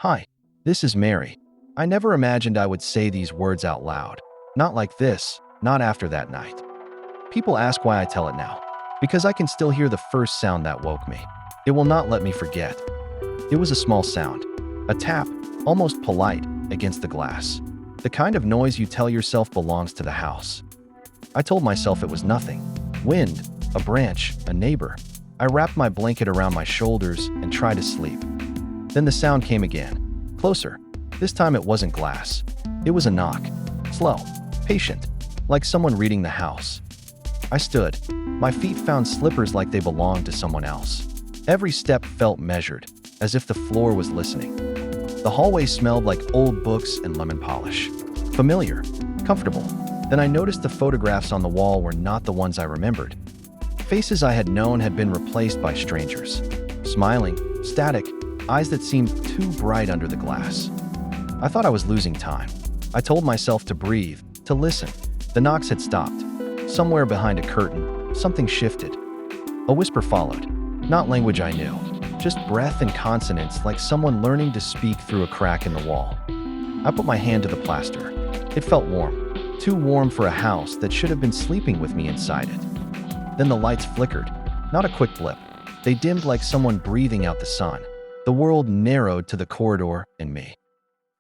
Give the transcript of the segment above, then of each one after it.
Hi, this is Mary. I never imagined I would say these words out loud. Not like this, not after that night. People ask why I tell it now. Because I can still hear the first sound that woke me. It will not let me forget. It was a small sound. A tap, almost polite, against the glass. The kind of noise you tell yourself belongs to the house. I told myself it was nothing. Wind, a branch, a neighbor. I wrapped my blanket around my shoulders and tried to sleep. Then the sound came again. Closer. This time it wasn't glass. It was a knock. Slow. Patient. Like someone reading the house. I stood. My feet found slippers like they belonged to someone else. Every step felt measured, as if the floor was listening. The hallway smelled like old books and lemon polish. Familiar. Comfortable. Then I noticed the photographs on the wall were not the ones I remembered. Faces I had known had been replaced by strangers. Smiling, static, eyes that seemed too bright under the glass. I thought I was losing time. I told myself to breathe, to listen. The knocks had stopped. Somewhere behind a curtain, something shifted. A whisper followed. Not language I knew, just breath and consonants like someone learning to speak through a crack in the wall. I put my hand to the plaster. It felt warm. Too warm for a house that should have been sleeping with me inside it. Then the lights flickered. Not a quick blip. They dimmed like someone breathing out the sun. The world narrowed to the corridor and me.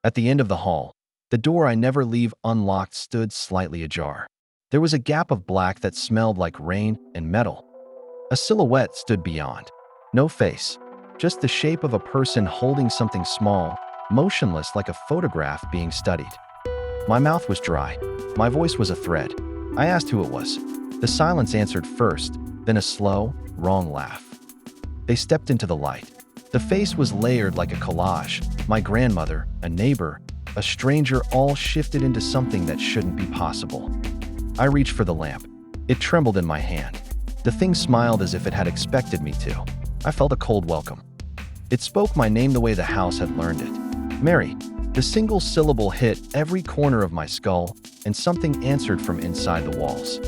At the end of the hall, the door I never leave unlocked stood slightly ajar. There was a gap of black that smelled like rain and metal. A silhouette stood beyond. No face, just the shape of a person holding something small, motionless like a photograph being studied. My mouth was dry. My voice was a thread. I asked who it was. The silence answered first, then a slow, wrong laugh. They stepped into the light. The face was layered like a collage. My grandmother, a neighbor, a stranger, all shifted into something that shouldn't be possible. I reached for the lamp. It trembled in my hand. The thing smiled as if it had expected me to. I felt a cold welcome. It spoke my name the way the house had learned it. Mary. The single syllable hit every corner of my skull, and something answered from inside the walls.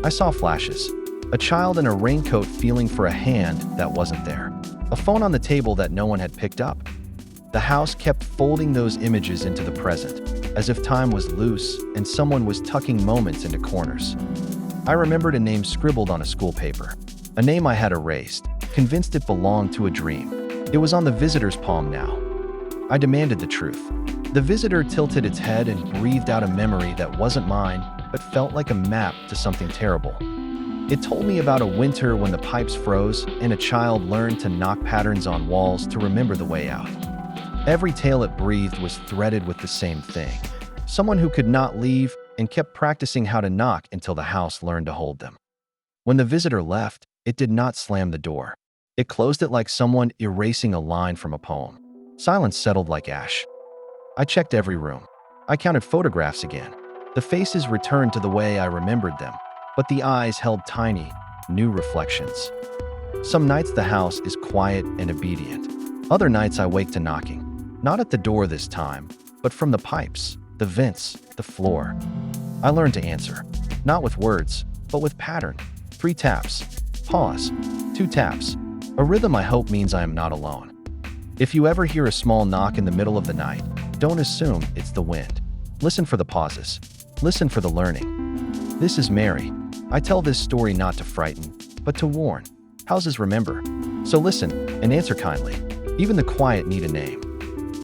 I saw flashes. A child in a raincoat feeling for a hand that wasn't there. A phone on the table that no one had picked up. The house kept folding those images into the present, as if time was loose and someone was tucking moments into corners. I remembered a name scribbled on a school paper. A name I had erased, convinced it belonged to a dream. It was on the visitor's palm now. I demanded the truth. The visitor tilted its head and breathed out a memory that wasn't mine, but felt like a map to something terrible. It told me about a winter when the pipes froze and a child learned to knock patterns on walls to remember the way out. Every tale it breathed was threaded with the same thing. Someone who could not leave and kept practicing how to knock until the house learned to hold them. When the visitor left, it did not slam the door. It closed it like someone erasing a line from a poem. Silence settled like ash. I checked every room. I counted photographs again. The faces returned to the way I remembered them, but the eyes held tiny, new reflections. Some nights the house is quiet and obedient. Other nights I wake to knocking. Not at the door this time, but from the pipes, the vents, the floor. I learned to answer, not with words, but with pattern. 3 taps. Pause. 2 taps. A rhythm I hope means I am not alone. If you ever hear a small knock in the middle of the night, don't assume it's the wind. Listen for the pauses. Listen for the learning. This is Mary. I tell this story not to frighten, but to warn. Houses remember. So listen and answer kindly. Even the quiet need a name.